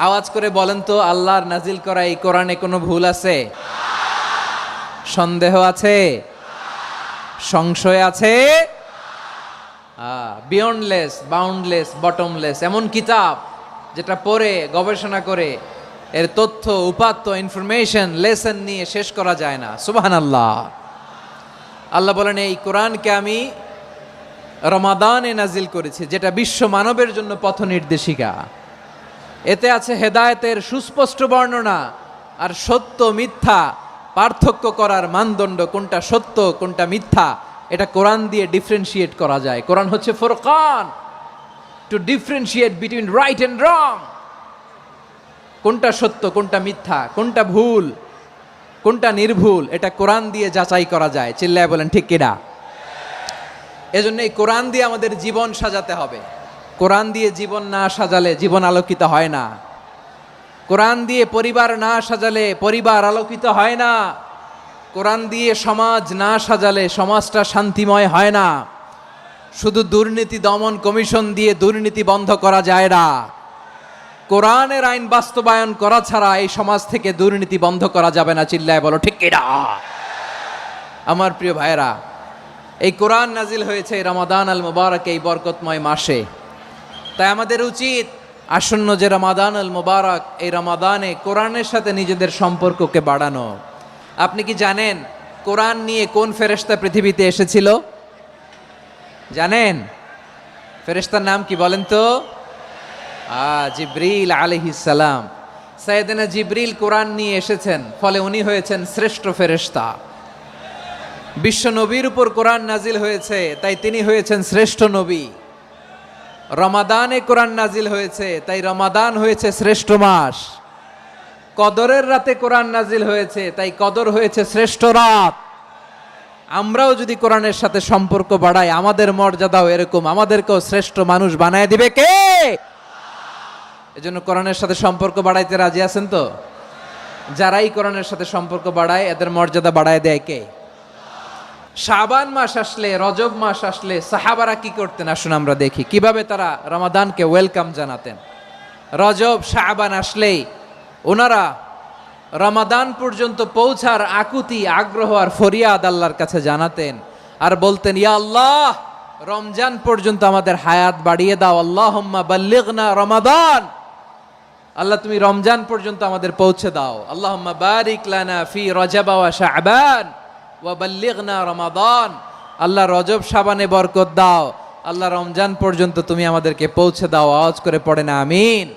আওয়াজ করে বলেন তো, আল্লাহর নাজিল করা এই কোরআনে কোনো ভুল আছে? সন্দেহ আছে? সংশয় আছে? বিয়ন্ডলেস, বাউন্ডলেস, বটমলেস এমন কিতাব যেটা পড়ে গবেষণা করে এর তথ্য, উপাত্ত, ইনফরমেশন, লেসন নিয়ে শেষ করা যায় না। সুবহানাল্লাহ। আল্লাহ বলেন, এই কোরআনকে আমি রমাদানে নাজিল করেছি, যেটা বিশ্ব মানবের জন্য পথ নির্দেশিকা। এতে আছে হেদায়েতের সুস্পষ্ট বর্ণনা, আর সত্য মিথ্যা পার্থক্য করার মানদণ্ড, কোনটা সত্য কোনটা মিথ্যা, এটা কোরআন দিয়ে ডিফারেন্সিয়েট করা যায়। কোরআন হচ্ছে ফুরকান, to differentiate between right and wrong. কোনটা সত্য কোনটা মিথ্যা, কোনটা ভুল কোনটা নির্ভুল, এটা কোরআন দিয়ে যাচাই করা যায়। চিল্লায় বলেন ঠিক কিনা? এজন্য এই কোরআন দিয়ে আমাদের জীবন সাজাতে হবে। কোরআন দিয়ে জীবন না সাজালে জীবন আলোকিত হয় না। কোরআন দিয়ে পরিবার না সাজালে পরিবার আলোকিত হয় না। কোরআন দিয়ে সমাজ না সাজালে সমাজটা শান্তিময় হয় না। শুধু দুর্নীতি দমন কমিশন দিয়ে দুর্নীতি বন্ধ করা যায় না। কোরআনের আইন বাস্তবায়ন করা ছাড়া এই সমাজ থেকে দুর্নীতি বন্ধ করা যাবে না। চিল্লায় বলো ঠিক কিনা? আমার প্রিয় ভাইয়েরা, এই কোরআন নাজিল হয়েছে রমাদান আল মুবারক, এই বরকতময় মাসে। তাই আমাদের উচিত আসন্ন যে রমাদান আল মুবারক, এই রমাদানে কোরআনের সাথে নিজেদের সম্পর্ককে বাড়ানো। আপনি কি জানেন কোরআন নিয়ে কোন ফেরেশতা পৃথিবীতে এসেছিল? জানেন? ফেরেশতার নাম কি বলেন তো? জিবরিল আলাইহিস সালাম। সাইয়েদনা জিবরিল কোরআন নিয়ে এসেছেন, ফলে উনি হয়েছেন শ্রেষ্ঠ ফেরেশতা। বিশ্ব নবীর উপর কোরআন নাজিল হয়েছে, তাই তিনি হয়েছেন শ্রেষ্ঠ নবী। রমাদানে কোরআন নাজিল হয়েছে, তাই রমাদান হয়েছে শ্রেষ্ঠ মাস। কদরের রাতে কোরআন নাজিল হয়েছে, তাই কদর হয়েছে শ্রেষ্ঠ রাত। আমরাও যদি কোরআনের সাথে সম্পর্ক বাড়াই, আমাদের মর্যাদাও এরকম, আমাদেরকেও শ্রেষ্ঠ মানুষ বানায় দিবে কে? এজন্য কোরআনের সাথে সম্পর্ক বাড়াইতে রাজি আছেন তো? যারাই কোরআনের সাথে সম্পর্ক বাড়ায়, এদের মর্যাদা বাড়ায় দেয় কে? শাবান মাস আসলে, রজব মাস আসলে সাহাবারা কি করতেন আসুন আমরা দেখি, কিভাবে তারা রমাদানকে ওয়েলকাম জানাতেন। রজব শাবান আসলেই ওনারা রমাদান পর্যন্ত পৌঁছার আকুতি, আগ্রহ আর ফরিয়াদ আল্লাহর কাছে জানাতেন, আর বলতেন, ইয়া আল্লাহ, রমজান পর্যন্ত আমাদের হায়াত বাড়িয়ে দাও। আল্লাহুম্মা বাল্লিগনা রমাদান, আল্লাহ তুমি রমজান পর্যন্ত আমাদের পৌঁছে দাও। আল্লাহুম্মা বারিক লানা ফি রজব ওয়া শাবান ওয়া বাল্লিগনা রমাদান, আল্লাহ রজব শাবানে বরকত দাও, আল্লাহ রমজান পর্যন্ত তুমি আমাদেরকে পৌঁছে দাও। আওয়াজ করে পড়ে না আমিন।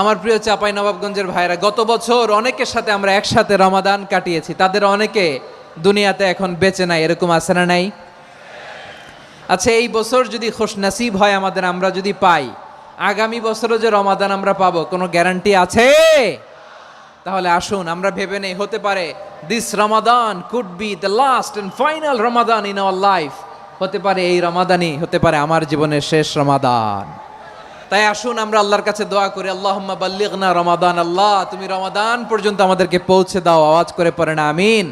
আমার প্রিয় চাঁপাইনবাবগঞ্জের ভাইরা, গত বছর অনেকের সাথে আমরা একসাথে রমাদান কাটিয়েছি, তাদের অনেকে দুনিয়াতে এখন বেঁচে নাই, এরকম আছে না নাই? আচ্ছা, এই বছর যদি খুশনসিব হয় আমাদের, আমরা যদি পাই, আগামী বছরও যে রমাদান আমরা পাবো কোনো গ্যারান্টি আছে? তাহলে আসুন আমরা ভেবে নেই, হতে পারে this Ramadan could be the last and final Ramadan in our life. হতে পারে এই রমাদানই হতে পারে আমার জীবনের শেষ রমাদান। তাই আসুন আমরা আল্লাহর কাছে দোয়া করি, আল্লাহুম্মা বাল্লিগনা রমাদান, আল্লাহ তুমি রমাদান পর্যন্ত আমাদেরকে পৌঁছে দাও। আওয়াজ করে পড়েন আমিন।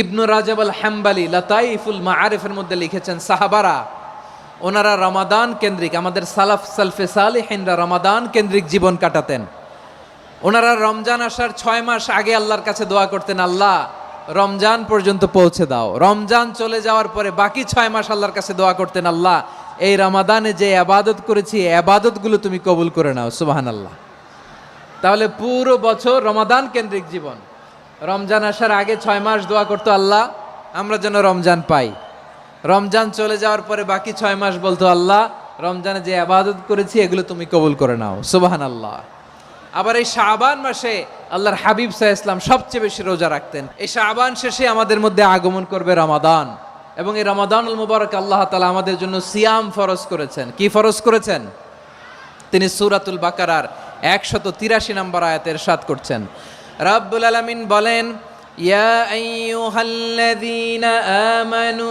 ইবনু রাজব আল হাম্বালি লাতাইফুল মাআরিফের মধ্যে লিখেছেন, সাহাবারা ওনারা রমাদান কেন্দ্রিক, আমাদের সালাফ সালফে সালিহিনরা রমাদান কেন্দ্রিক জীবন কাটাতেন। ওনারা রমজান আসার 6 মাস আগে আল্লাহর কাছে দোয়া করতেন, আল্লাহ রমজান পর্যন্ত পৌঁছে দাও। রমজান চলে যাওয়ার পরে বাকি 6 মাস আল্লাহর কাছে দোয়া করতেন, আল্লাহ এই রমাদানে যে ইবাদত করেছি, ইবাদতগুলো তুমি কবুল করে নাও। সুবহানাল্লাহ। তাহলে পুরো বছর রমাদান কেন্দ্রিক জীবন। রমজান আসার আগে 6 মাস দোয়া করতো, আল্লাহ আমরা যেন রমজান পাই। রমজান চলে যাওয়ার পরে বাকি 6 মাস বলতো, আল্লাহ রমজানে যে ইবাদত করেছি এগুলো তুমি কবুল করে নাও। সুবহানাল্লাহ। আবার এই শাবান মাসে আল্লাহর হাবিব সাল্লাল্লাহু আলাইহি ওয়াসাল্লাম সবচেয়ে বেশি রোজা রাখতেন। এই শাবান শেষে আমাদের মধ্যে আগমন করবে রমাদান, এবং এই রমাদানুল মুবারক আল্লাহ তাআলা আমাদের জন্য সিয়াম ফরজ করেছেন। কি ফরজ করেছেন? তিনি সূরাতুল বাকারার 183 নম্বর আয়াতে ইরশাদ করছেন, রব্বুল আলামিন বলেন, ইয়া আইয়ুহাল্লাযীনা আমানু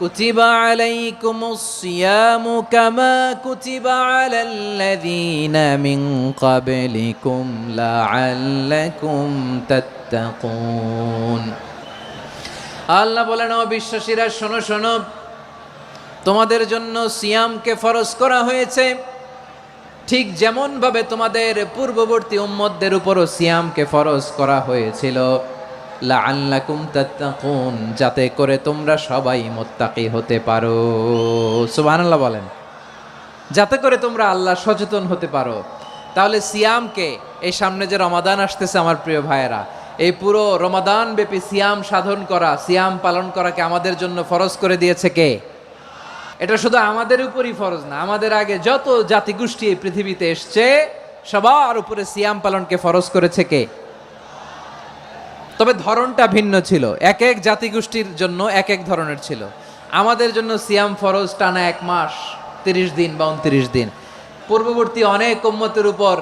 কুতিবা আলাইকুমুস সিয়ামু কামা কুতিবা আলাল্লাযীনা মিন ক্বাবলিকুম লাআল্লাকুম তাত্তাকুন। আল্লাহ বলেন, ও বিশ্বাসীরা শোনো শোনো, তোমাদের জন্য সিয়ামকে ফরজ করা হয়েছে ঠিক যেমন ভাবে তোমাদের পূর্ববর্তী উম্মতদের উপরও সিয়ামকে ফরজ করা হয়েছিল, লাআল্লাকুম তাত্তাকুন, যাতে করে তোমরা সবাই মুত্তাকি হতে পারো। সুবহানাল্লাহ বলেন। যাতে করে তোমরা আল্লাহ সচেতন হতে পারো। তাহলে সিয়ামকে, এই সামনে যে রমাদান আসতেছে আমার প্রিয় ভাইয়েরা, এই পুরো রমাদান ব্যাপী সিয়াম সাধন করা, সিয়াম পালন করাকে আমাদের জন্য ফরজ করে দিয়েছে কে? এটা শুধু আমাদের উপরই ফরজ না, আমাদের আগে যত জাতিগোষ্ঠী এই পৃথিবীতে এসছে সবার উপরে সিয়াম পালনকে ফরজ করেছে কে? তবে ধরনটা ভিন্ন ছিল, এক এক জাতিগোষ্ঠীর জন্য এক এক ধরনের ছিল। আমাদের জন্য সিয়াম ফরজ টানা 1 মাস 30 দিন বা 29 দিন। পূর্ববর্তী অনেক উম্মতের উপর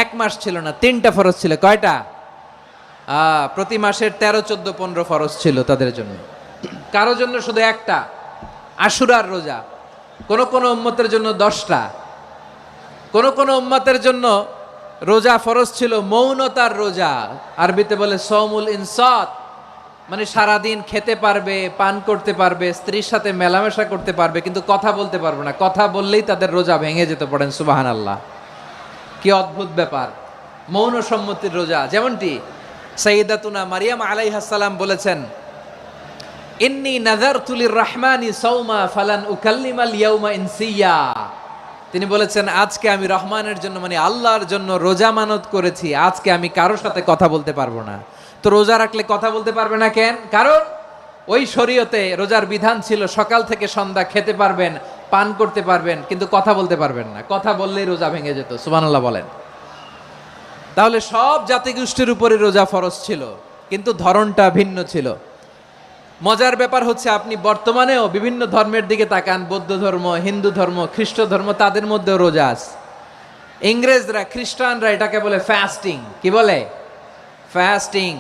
1 মাস ছিল না, 3টা ফরজ ছিল। কয়টা? প্রতি মাসের 13, 14, 15 ফরজ ছিল তাদের জন্য। কারো জন্য শুধু একটা, আশুরার রোজা। কোন কোন উম্মতের জন্য 10টা। কোন কোন উম্মতের জন্য রোজা ফরজ ছিল মৌনতার রোজা, আরবিতে বলে সৌমুল ইনসাত, মানে সারাদিন খেতে পারবে, পান করতে পারবে, স্ত্রীর সাথে মেলামেশা করতে পারবে, কিন্তু কথা বলতে পারবে না। কথা বললেই তাদের রোজা ভেঙে যেতে। পড়েন সুবহানাল্লাহ। কি অদ্ভুত ব্যাপার, মৌন সম্মতির রোজা। যেমনটি সাইয়্যিদাতুনা মারিয়াম আলাইহাস সালাম বলেছেন, ইন্নী নাযারতু লির-রাহমানি সাওমা ফালান উকাল্লিমাল ইয়াওমা ইনসিয়া। তিনি বলেছেন, আজকে আমি রহমানের জন্য, মানে আল্লাহর জন্য রোজা মানত করেছি, আজকে আমি কারোর সাথে কথা বলতে পারবো না। তো রোজা রাখলে কথা বলতে পারবে না কেন? কারণ ওই শরীয়তে রোজার বিধান ছিল সকাল থেকে সন্ধ্যা খেতে পারবেন, পান করতে পারবেন, কিন্তু কথা বলতে পারবেন না। কথা বললেই রোজা ভেঙে যেত। সুবহানাল্লাহ বলেন। তাহলে সব জাতিগোষ্ঠীর উপরে রোজা ফরজ ছিল, কিন্তু ধরনটা ভিন্ন ছিল। মজার ব্যাপার হচ্ছে, আপনি বর্তমানেও বিভিন্ন ধর্মের দিকে তাকান, বৌদ্ধ ধর্ম, হিন্দু ধর্ম, খ্রিস্ট ধর্ম, তাদের মধ্যেও রোজা আছে। ইংরেজরা, খ্রিস্টানরা এটাকে বলে ফাস্টিং। কি বলে? ফাস্টিং।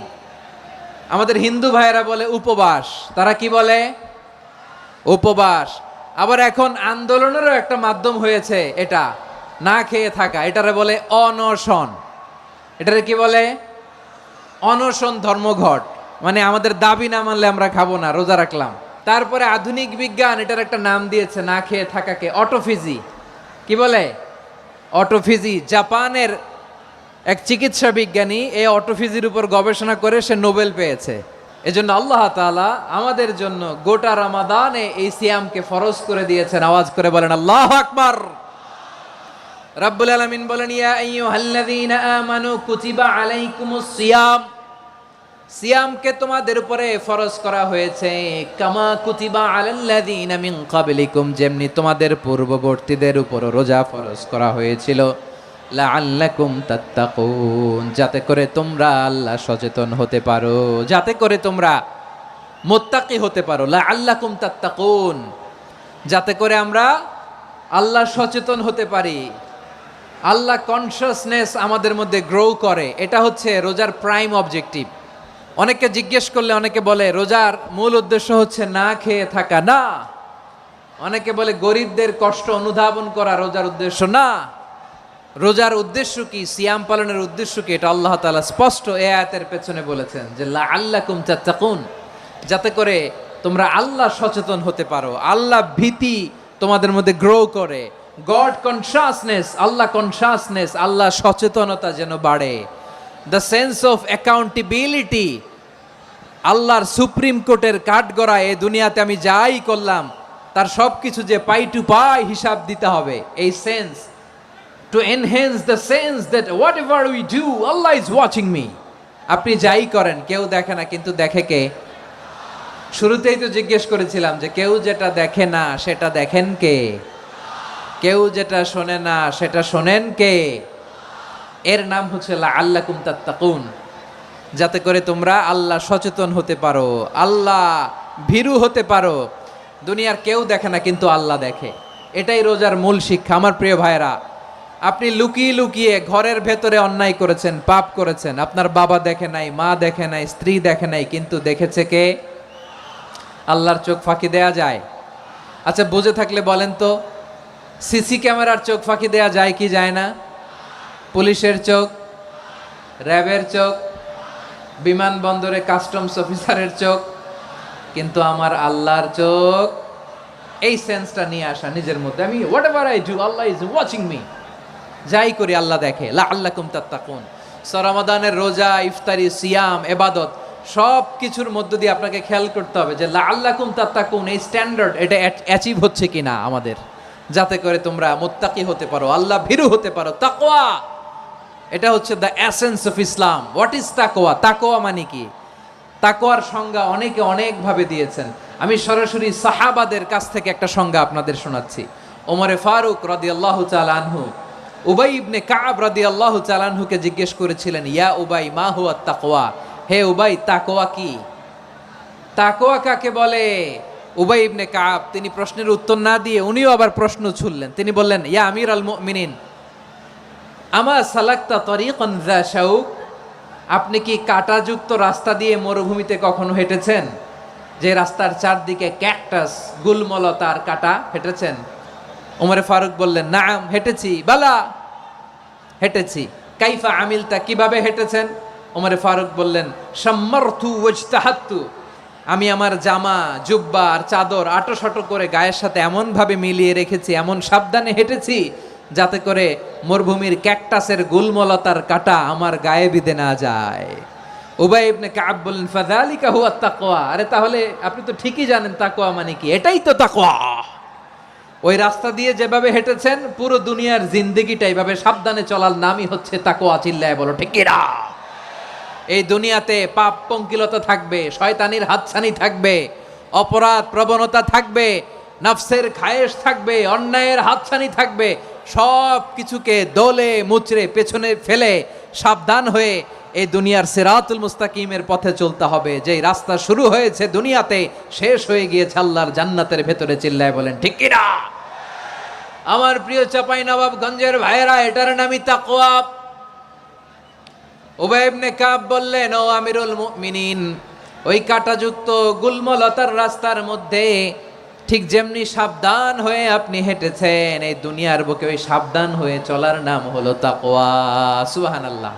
আমাদের হিন্দু ভাইয়েরা বলে উপবাস। তারা কি বলে? উপবাস। আবার এখন আন্দোলনেরও একটা মাধ্যম হয়েছে এটা, না খেয়ে থাকা। এটারে বলে অনশন। এটারে কি বলে? অনশন ধর্মঘট। মানে আমাদের দাবি না মানলে আমরা খাবো না, রোজা রাখলাম। তারপরে আধুনিক বিজ্ঞান এটার একটা নাম দিয়েছে না খেয়ে থাকাকে, অটোফিজি। কি বলে? অটোফিজি। জাপানের এক চিকিৎসা বিজ্ঞানী এই অটোফিজির উপর গবেষণা করে সে নোবেল পেয়েছে। এজন্য আল্লাহ তাআলা আমাদের জন্য গোটা রমাদানে এই সিয়ামকে ফরজ করে দিয়েছেন। আওয়াজ করে বলেন আল্লাহু আকবার। রাব্বুল আলামিন বলেন, ইয়া আইয়ুহাল্লাযীনা আমানু কুতিবা আলাইকুমুস সিয়াম। সিয়ামকে তোমাদের উপরে ফরজ করা হয়েছে, কামা কুতিবা আলাল্লাযীনা মিন ক্বাবলিকুম, যেমনি তোমাদের পূর্ববর্তীদের উপর রোজা ফরজ করা হয়েছিল, লাআল্লাকুম তাত্তাকুন, যাতে করে তোমরা আল্লাহ সচেতন হতে পারো, যাতে করে তোমরা মুত্তাকি হতে পারো। লাআল্লাকুম তাত্তাকুন, যাতে করে আমরা আল্লাহ সচেতন হতে পারি, আল্লাহ কনসিয়াসনেস আমাদের মধ্যে গ্রো করে। এটা হচ্ছে রোজার প্রাইম অবজেক্টিভ। অনেকে জিজ্ঞেস করলে অনেকে বলে রোজার মূল উদ্দেশ্য হচ্ছে না খেয়ে থাকা। না। অনেকে বলে গরিবদের কষ্ট অনুধাবন করা রোজার উদ্দেশ্য। না। রোজার উদ্দেশ্য কি, সিয়াম পালনের উদ্দেশ্য কি, এটা আল্লাহ তাআলা স্পষ্ট এই আয়াতের পেছনে বলেছেন যে লাআল্লাকুম তাত্তাকুন, যাতে করে তোমরা আল্লাহ সচেতন হতে পারো, আল্লাহ ভীতি তোমাদের মধ্যে গ্রো করে, গড কনসিয়াসনেস, আল্লাহ কনসিয়াসনেস, আল্লাহ সচেতনতা যেন বাড়ে, দ্য সেন্স অফ অ্যাকাউন্টেবিলিটি। আল্লাহর সুপ্রিম কোর্টের কাঠগড়া এই দুনিয়াতে আমি যাই করলাম তার সব কিছু যে পাই টু পাই হিসাব দিতে হবে, এই sense, to enhance the sense that whatever we do, Allah is watching me. আপনি যাই করেন কেউ দেখে না, কিন্তু দেখে কে? শুরুতেই তো জিজ্ঞেস করেছিলাম যে কেউ যেটা দেখে না সেটা দেখেন কে? কেউ যেটা শোনে না সেটা শোনেন কে? এর নাম হচ্ছে লাআল্লাকুম তাত্তাকুন, যাতে করে তোমরা আল্লাহ সচেতন হতে পারো, আল্লাহ ভীরু হতে পারো। দুনিয়ার কেউ দেখে না, কিন্তু আল্লাহ দেখে। এটাই রোজার মূল শিক্ষা। আমার প্রিয় ভাইরা, আপনি লুকিয়ে লুকিয়ে ঘরের ভেতরে অন্যায় করেছেন, পাপ করেছেন, আপনার বাবা দেখে নাই, মা দেখে নাই, স্ত্রী দেখে নাই, কিন্তু দেখেছে কে? আল্লাহর চোখ ফাঁকি দেয়া যায়? আচ্ছা, বুঝে থাকলে বলেন তো, সিসি ক্যামেরার চোখ ফাঁকি দেয়া যায় কি যায় না? পুলিশের চোখ, র্যাবের চোখ, বিমানবন্দরে কাস্টমস অফিসারের চোখ, কিন্তু আমার আল্লাহর চোখ। এই সেন্সটা নিয়ে আসা নিজের মধ্যে, আমি what ever I do, Allah is watching me. যাই করি আল্লাহ দেখে। লাআল্লাকুম তাত্তাকুন। রমাদানের রোজা, ইফতারি, সিয়াম, ইবাদত সব কিছুর মধ্য দিয়ে আপনাকে খেয়াল করতে হবে যে লাআল্লাকুম তাত্তাকুন এই স্ট্যান্ডার্ড এটা অ্যাচিভ হচ্ছে কিনা আমাদের, যাতে করে তোমরা মুত্তাকি হতে পারো, আল্লাহ ভীরু হতে পারো। তাকওয়া, এটা হচ্ছে the essence of Islam. What is তাকওয়া? তাকওয়া মানে কি? তাকওয়ার সংজ্ঞা অনেকে অনেকভাবে দিয়েছেন। আমি সরাসরি সাহাবাদের কাছ থেকে একটা সংজ্ঞা আপনাদের শোনাচ্ছি। ওমরে ফারুক রাদিয়াল্লাহু তাআলা আনহু উবাই ইবনে কাব রাদিয়াল্লাহু তাআলা আনহুকে জিজ্ঞেস করেছিলেন, ইয়া উবাই মা হুয়া তাকওয়া? হে উবাই, তাকওয়া কি? তাকওয়া কাকে বলে? উবাই ইবনে কাব তিনি প্রশ্নের উত্তর না দিয়ে উনিও আবার প্রশ্ন ছুড়লেন। তিনি বললেন, ইয়া আমিরাল মুমিনিন, আমা সালাকতা তরিকান যা শাউক? আপনি কি কাঁটাযুক্ত রাস্তা দিয়ে মরুভূমিতে কখনো হেঁটেছেন? যে রাস্তার চারদিকে ক্যাকটাস, গুলমলতার কাঁটা, হেঁটেছেন? ওমরে ফারুক বললেন, নাম, হেঁটেছি। বালা, হেঁটেছি। কাইফা আমিলতা, কিভাবে হেঁটেছেন? ওমরে ফারুক বললেন, শাম্মারতু ওয়াজতাহাত্তু, আমি আমার জামা, জুব্বা আর চাদর আটোসাটো করে গায়ের সাথে এমনভাবে মিলিয়ে রেখেছি, এমন সাবধানে হেঁটেছি যাতে করে মরুভূমির ক্যাকটাসের গুলমলতার কাঁটা আমার গায়ে বিঁধে না যায়। উবাই ইবনে কাব বললেন, ফাযালিকা হুয়া তাকওয়া। আরে তাহলে আপনি তো ঠিকই জানেন তাকওয়া মানে কি, এটাই তো তাকওয়া। ওই রাস্তা দিয়ে যেভাবে হেঁটেছেন পুরো দুনিয়ার জিন্দেগিটা এইভাবে সাবধানে চলার নামই হচ্ছে তাকওয়া। চিল্লায় বলো ঠিক কিনা? এই দুনিয়াতে পাপ পঙ্কিলতা থাকবে, শয়তানির হাতছানি থাকবে, অপরাধ প্রবণতা থাকবে, নফসের খায়েশ থাকবে, অন্যায়ের হাতছানি থাকবে। সব কিছুকে দোলে মুচড়ে পেছনে ফেলে সাবধান হয়ে এই দুনিয়ার সিরাতুল মুস্তাকিমের পথে চলতে হবে। যেই রাস্তা শুরু হয়েছে দুনিয়াতে, শেষ হয়ে গিয়েছে আল্লাহর জান্নাতের ভেতরে। চিল্লায় বলেন ঠিক কিনা? আমার প্রিয় চাপাই নবাবগঞ্জের ভাইয়েরা, এটার নামই তাকওয়া। উবাই ইবনে কাব বললেন, ও আমিরুল মুমিনিন, ওই কাঁটাযুক্ত গুলমলতার রাস্তার মধ্যে ঠিক যেমনি সাবধান হয়ে আপনি হেঁটেছেন, এই দুনিয়ার বুকে ওই সাবধান হয়ে চলার নাম হলো তাকওয়া। সুবহানাল্লাহ।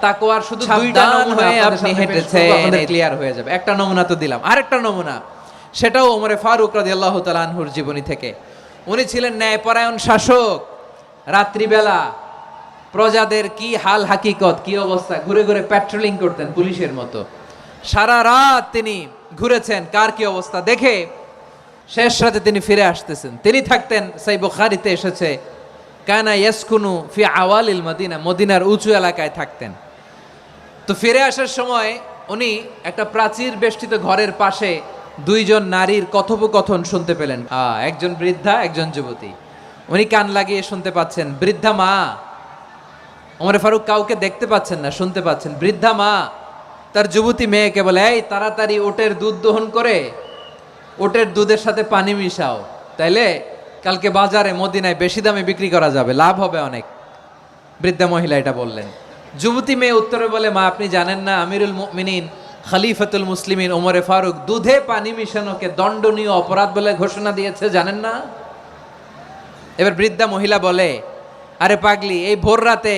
তাকওয়ার শুধু দুইটা নমুনা হয়ে আপনি হেঁটেছেন, ক্লিয়ার হয়ে যাবে। একটা নমুনা তো দিলাম, আরেকটা নমুনা, সেটাও ওমরে ফারুক রাদিয়াল্লাহু তাআলা আনহুর জীবনী থেকে। উনি ছিলেন ন্যায়পরায়ণ শাসক। রাত্রিবেলা প্রজাদের কি হাল হাকিকত, কি অবস্থা, ঘুরে ঘুরে প্যাট্রোলিং করতেন পুলিশের মতো। সারা রাত তিনি ঘুরেছেন কার কি অবস্থা দেখে, শেষ রাতে তিনি ফিরে আসতেছেন। তিনি থাকতেন, সেই বুখারীতে এসেছে, কানা ইয়াসকুনু ফি আওয়ালিল মদিনা, মদিনার উঁচু এলাকায় থাকতেন। তো ফিরে আসার সময় উনি একটা প্রাচীর বেষ্টিত ঘরের পাশে দুইজন নারীর কথোপকথন শুনতে পেলেন। একজন বৃদ্ধা, একজন যুবতী। উনি কান লাগিয়ে শুনতে পাচ্ছেন। বৃদ্ধা মা, ওমর ফারুক কাউকে দেখতে পাচ্ছেন না, শুনতে পাচ্ছেন। বৃদ্ধা মা তার যুবতী মেয়েকে বলে, এই তাড়াতাড়ি ওটের দুধ দহন করে ওটের দুধের সাথে পানি মিশাও, তাইলে কালকে বাজারে মদিনায় বেশি দামে বিক্রি করা যাবে, লাভ হবে অনেক। বৃদ্ধা মহিলা এটা বললেন। যুবতী মেয়ে উত্তরে বলে, মা আপনি জানেন না আমিরুল মুমিনিন খলিফাতুল মুসলিমিন ওমরে ফারুক দুধে পানি মিশানোকে দণ্ডনীয় অপরাধ বলে ঘোষণা দিয়েছে, জানেন না? এবার বৃদ্ধা মহিলা বলে, আরে পাগলি, এই ভোর রাতে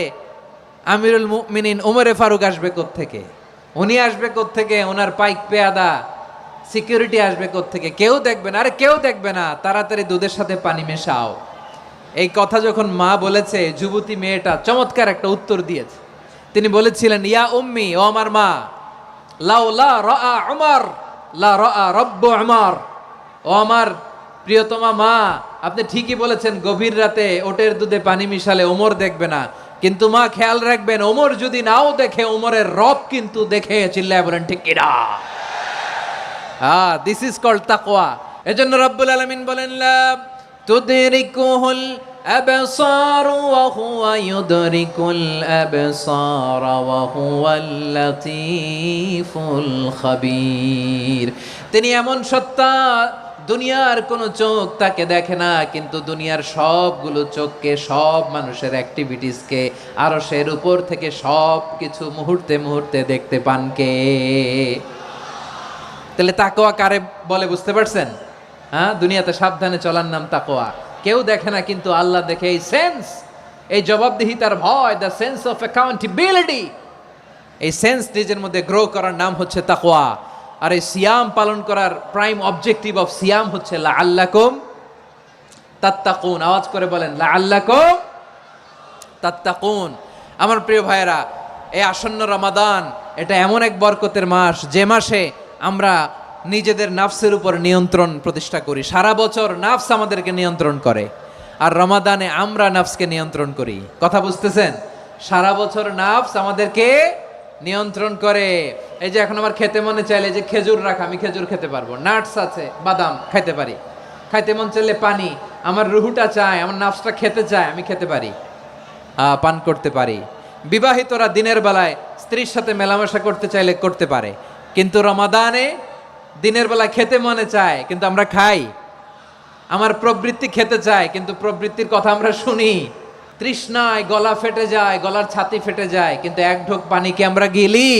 আমিরুল মুমিনিন ওমরে ফারুক আসবে কোত্থেকে? উনি আসবে কোত্থেকে? ওনার পাইক পেয়াদা সিকিউরিটি আসবে কোত্থেকে? কেউ দেখবে না। আরে কেউ দেখবে না, তাড়াতাড়ি দুধের সাথে পানি মেশাও। এই কথা যখন মা বলেছে, যুবতী মেয়েটা চমৎকার একটা উত্তর দিয়েছে। তিনি বলেছিলেন, ইয়া উম্মি, ও আমার মা, লাউলা রাআ উমর লা রাআ রব্বু উমর, ও আমার প্রিয়তমা মা, আপনি ঠিকই বলেছেন, গভীর রাতে ওটের দুধে পানি মিশালে ওমর দেখবে না, কিন্তু মা খেয়াল রাখবেন, ওমর যদি নাও দেখে, ওমরের রব কিন্তু দেখে। চিল্লায় বলেন ঠিক কিনা? দিস ইজ কল্ড তাকওয়া। এজন্য রব্বুল আলামিন বলেন, লা তুদরিকুহুল আবসার ওয়া হুয়া ইউদরিকুল আবসার ওয়া হুয়াল লাতীফুল খাবীর। তিনি এমন সত্তা, দুনিয়ার কোনো চোখ তাকে দেখে না, কিন্তু দুনিয়ার সবগুলো চোখকে, সব মানুষের অ্যাক্টিভিটিসকে আরশের উপর থেকে সব কিছু মুহূর্তে মুহূর্তে দেখতে পান কে? তাহলে তাকওয়া কারে বলে বুঝতে পারছেন? দুনিয়াতে সাবধানে চলার নাম তাকওয়া। কেউ দেখে না, কিন্তু আল্লাহ দেখে। এই সেন্স, এই জবাবদিহিতার ভয়, দ্য সেন্স অফ অ্যাকাউন্টেবিলিটি, এই সেন্স নিজের মধ্যে গ্রো করার নাম হচ্ছে তাকওয়া। আর এই সিয়াম পালন করার প্রাইম অবজেক্টিভ অফ সিয়াম হচ্ছে লাআল্লাকুম তাত্তাকুন। আওয়াজ করে বলেন লাআল্লাকুম তাত্তাকুন। আমার প্রিয় ভাইয়েরা, এই আসন্ন রমাদান এটা এমন এক বরকতের মাস যে মাসে আমরা নিজেদের নাফসের উপর নিয়ন্ত্রণ প্রতিষ্ঠা করি। সারা বছর নাফস আমাদেরকে নিয়ন্ত্রণ করে, আর রমাদানে আমরা নাফসকে নিয়ন্ত্রণ করি। কথা বুঝতেছেন? সারা বছর নাফস আমাদেরকে নিয়ন্ত্রণ করে। এই যে এখন আমার খেতে মনে চাইলে যে খেজুর রাখা, আমি খেজুর খেতে পারবো, নাটস আছে, বাদাম খাইতে পারি। খাইতে মন চাইলে পানি, আমার রুহুটা চায়, আমার নাফসটা খেতে চায়, আমি খেতে পারি, পান করতে পারি। বিবাহিতরা দিনের বেলায় স্ত্রীর সাথে মেলামেশা করতে চাইলে করতে পারে, কিন্তু রমাদানে দিনের বেলায় খেতে মনে চায় কিন্তু আমরা খাই। আমার প্রবৃত্তি খেতে চায় কিন্তু প্রবৃত্তির কথা আমরা শুনি। তৃষ্ণায় গলা ফেটে যায়, গলার ছাতি ফেটে যায়, কিন্তু এক ঢোক পানিকে আমরা গিলি।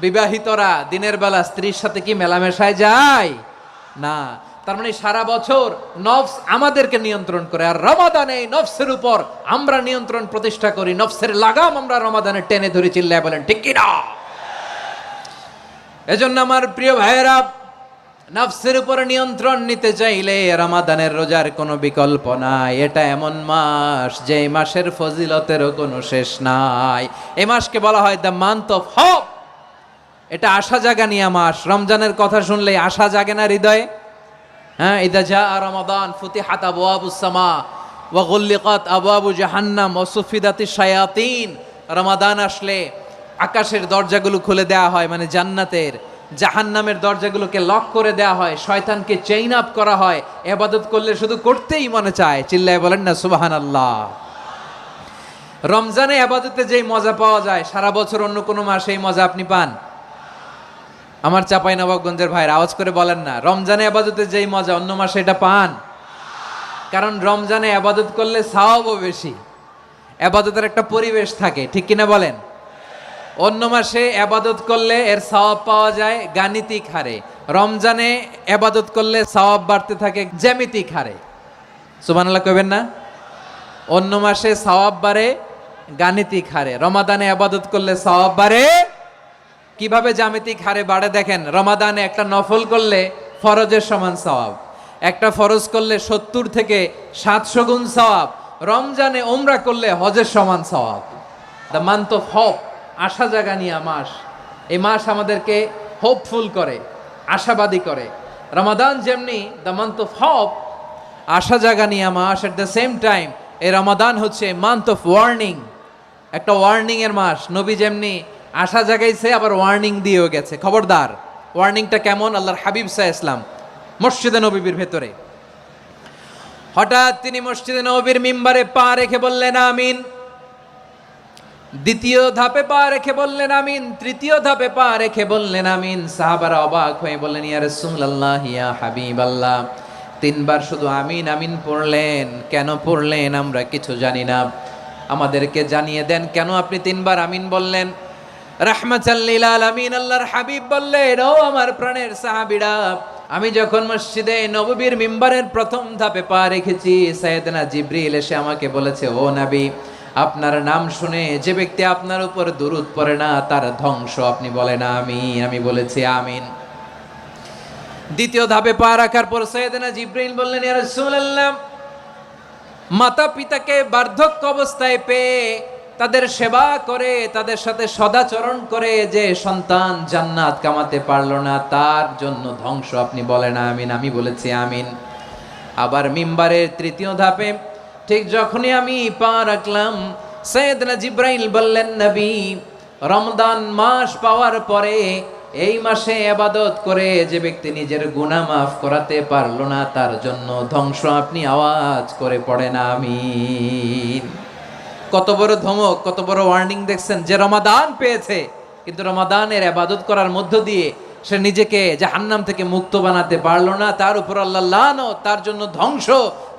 বিবাহিতরা দিনের বেলা স্ত্রীর সাথে কি মেলামেশায় যায় না। তার মানে সারা বছর নফস আমাদেরকে নিয়ন্ত্রণ করে, আর রমাদানে নফসের উপর আমরা নিয়ন্ত্রণ প্রতিষ্ঠা করি। নফসের লাগাম আমরা রমাদানে টেনে ধরে, চিল্লায় বলেন ঠিক কি না? এজন্য আমার প্রিয় ভাইয়েরা, নফসের উপর নিয়ন্ত্রণ নিতে চাইলে রমাদানের রোজার কোনো বিকল্প নাই। এটা এমন মাস যে মাসের ফজিলতেরও কোনো শেষ নাই। এই মাসকে বলা হয় দ্য মান্থ অফ হোপ। এটা আশা জাগানিয়া মাস। রমজানের কথা শুনলে আশা জাগে না হৃদয়ে? হ্যাঁ, ইদা জাআ রমাদান ফুতিহাত আবওয়াবুস সামা ওয়া গুল্লিকাত আবওয়াবু জাহান্নাম ওয়া সুফিদাতিশ শায়াতিন। রমাদান আসলে আকাশের দরজাগুলো খুলে দেওয়া হয়, মানে জান্নাতের। জাহান্নামের দরজাগুলোকে লক করে দেওয়া হয়, শয়তানকে চেইন আপ করা হয়। ইবাদত করলে শুধু করতেই মনে চায়, চিল্লায় বলেন না সুবহানাল্লাহ। রমজানে ইবাদতে যেই মজা পাওয়া যায়, সারা বছর অন্য কোনো মাসে এই মজা আপনি পান? আমার চাঁপাইনবাবগঞ্জের ভাইরা আওয়াজ করে বলেন না, রমজানে ইবাদতে যেই মজা অন্য মাসে এটা পান? কারণ রমজানে ইবাদত করলে সওয়াবও বেশি, ইবাদতের একটা পরিবেশ থাকে, ঠিক কিনা বলেন? অন্য মাসে ইবাদত করলে এর সওয়াব পাওয়া যায় গাণিতিক হারে, রমজানে ইবাদত করলে সওয়াব বাড়তে থাকে জ্যামিতিক হারে। সুবহানাল্লাহ কইবেন না? অন্য মাসে সওয়াব বাড়ে গাণিতিক হারে, রমাদানে ইবাদত করলে সওয়াব বাড়ে কিভাবে? জ্যামিতিক হারে বাড়ে। দেখেন, রমাদানে একটা নফল করলে ফরজের সমান সওয়াব, একটা ফরজ করলে 70 থেকে 700 গুণ সওয়াব, রমজানে উমরা করলে হজের সমান সওয়াব। দ্য মান্থ অফ হোপ, আশা জাগানিয়া মাস। এই মাস আমাদেরকে হোপফুল করে, আশাবাদী করে। রমাদান যেমনি দ্য মান্থ অফ হোপ, আশা জাগানিয়া মাস, এট দ্য সেম টাইম এই রমাদান হচ্ছে মান্থ অফ ওয়ার্নিং, একটা ওয়ার্নিং এর মাস। নবী যেমনি আশা জাগাইছে, আবার ওয়ার্নিং দিয়েও গেছে, খবরদার। ওয়ার্নিংটা কেমন? আল্লাহর হাবিব সাল্লাল্লাহু আলাইহি ওয়াসাল্লাম মসজিদে নববীর ভেতরে হঠাৎ তিনি মসজিদে নববীর মিম্বারে পা রেখে বললেন আমিন। দ্বিতীয় ধাপে পা রেখে বললেন আমিন, তৃতীয় ধাপে পা রেখে বললেন আমিন। সাহাবারা অবাক হয়ে বললেন, ইয়া রাসূলুল্লাহ, ইয়া হাবিবাল্লাহ, 3 বার শুধু আমিন আমিন পড়লেন, কেন পড়লেন আমরা কিছু জানি না, আমাদেরকে জানিয়ে দেন কেন আপনি 3 বার আমিন বললেন। রাহমাতাল লিল আলামিন আল্লাহর হাবিব বললেন, ও আমার প্রাণের সাহাবীরা, আমি যখন মসজিদে নববীর মিম্বারের প্রথম ধাপে পা রেখেছি, সাইয়েদনা জিবরিল এসে আমাকে বলেছে, ও নবী, আপনার নাম শুনে যে ব্যক্তি আপনার উপর দুরূদ পড়ে না তার ধ্বংস। আপনি বলেন আমিন। আমি বলেছি আমিন। দ্বিতীয় ধাপে পা রাখার পর সাইয়েদনা জিবরিল বললেন, ইয়া রাসূলুল্লাহ, মাতা পিতাকে বার্ধক্য অবস্থায় পেয়ে তাদের সেবা করে, তাদের সাথে সদাচরণ করে যে সন্তান জান্নাত কামাতে পারলো না, তার জন্য ধ্বংস। আপনি বলেন আমিন। আমি বলেছি আমিন। আবার মিম্বারের তৃতীয় ধাপে ঠিক যখনই আমি পা রাখলাম, সাইয়েদনা জিবরাইল বললেন, নবী, রমজান মাস পাওয়ার পরে এই মাসে ইবাদত করে যে ব্যক্তি নিজের গুনাহ মাফ করাতে পারলো না, তার জন্য ধ্বংস। আপনি আওয়াজ করে পড়েন আমিন। কত বড় ধমক, কত বড় ওয়ার্নিং দেখছেন! যে রমাদান পেয়েছে, কিন্তু রমাদানের ইবাদত করার মধ্য দিয়ে সে নিজেকে জাহান্নাম থেকে মুক্ত বানাতে পারলো না, তার উপর আল্লাহ লানত, তার জন্য ধ্বংস।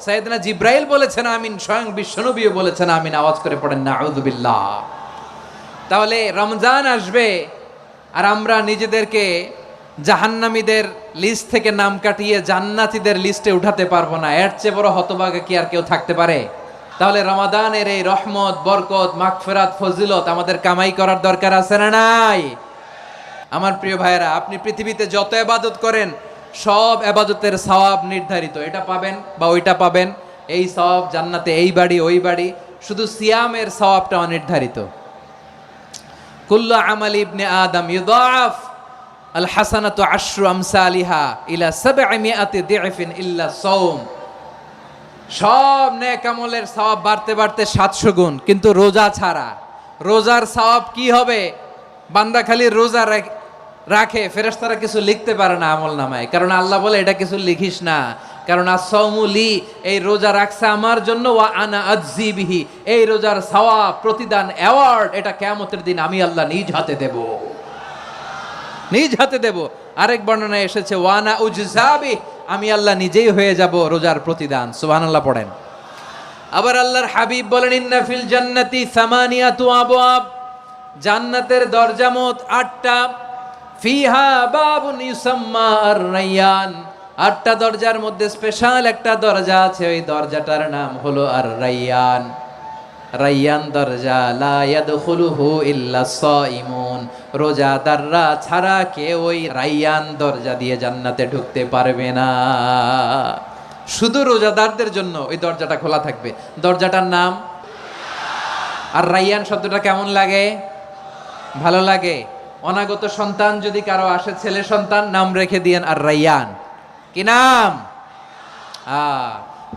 সাইয়েদনা জিবরাইল বলেছেন আমিন, স্বয়ং বিশ্বনবীও বলেছেন আমিন। আওয়াজ করে পড়েন নাউযুবিল্লাহ। তাহলে রমজান আসবে আর আমরা নিজেদেরকে জাহান্নামীদের লিস্ট থেকে নাম কাটিয়ে জান্নাতীদের লিস্টে উঠাতে পারবো না। এর চেয়ে বড় হতভাগা কি আর কেউ থাকতে পারে? তাহলে রমাদানের এই রহমত, বরকত, মাগফিরাত, ফজিলত আমাদের কামাই করার দরকার আছে না নাই? আমার প্রিয় ভাইয়েরা, আপনি পৃথিবীতে যত ইবাদত করেন সব ইবাদতের সওয়াব নির্ধারিত। এটা পাবেন বা ওইটা পাবেন, এই সওয়াব জান্নাতে, এই বাড়ি ওই বাড়ি। শুধু সিয়ামের সওয়াবটা অনির্ধারিত। কুল্লু আমাল ইবনে আদম ইউদাফ আল হাসানাতু আশরু আমসালিহা ইলা 700 দি'ফিন ইল্লা সাওম। সব নেক আমলের সওয়াব বাড়তে বাড়তে 700 গুণ, কিন্তু রোজা ছাড়া। রোজার সওয়াব কি হবে? বান্দা খালি রোজা রাখে, ফেরেশতারা কিছু লিখতে পারে না আমল নামায়, কারণ আল্লাহ বলে এটা কিছু লিখিস না, কারণ আসসাউমুলি, এই রোজা রাখছে আমার জন্য, ওয়া আনা আজজি বিহি, এই রোজার সওয়াব, প্রতিদান, অ্যাওয়ার্ড এটা কিয়ামতের দিন আমি আল্লাহ নিজ হাতে দেব, নিজ হাতে দেব। আরেক বর্ণনায় এসেছে ওয়ানা উজজাবি, আমি আল্লাহ নিজেই হয়ে যাব রোজার প্রতিদান। সুবহানাল্লাহ পড়েন। আবার আল্লাহর হাবিব বলেন ইন্না ফিল জান্নাতি সামানিয়াতু আবওয়াব, জান্নাতের দরজা মোট 8টা। ফিহা বাবুন ইউসাম্মা আর-রায়্যান, 8টা দরজার মধ্যে স্পেশাল একটা দরজা আছে, ওই দরজাটার নাম হলো আর-রায়্যান। রায়্যান দরজা, লা ইয়াদখুলুহু ইল্লা সাইমুন, রোজাদাররা ছাড়া কেউ ওই রায়্যান দরজা দিয়ে জান্নাতে ঢুকতে পারবে না। শুধু রোজাদারদের জন্য ওই দরজাটা খোলা থাকবে। দরজাটার নাম আর রায়্যান। শব্দটা কেমন লাগে? ভালো লাগে। অনাগত সন্তান যদি কারো আসে, ছেলে সন্তান, নাম রেখে দিয়েন আর রায়্যান। কি নাম?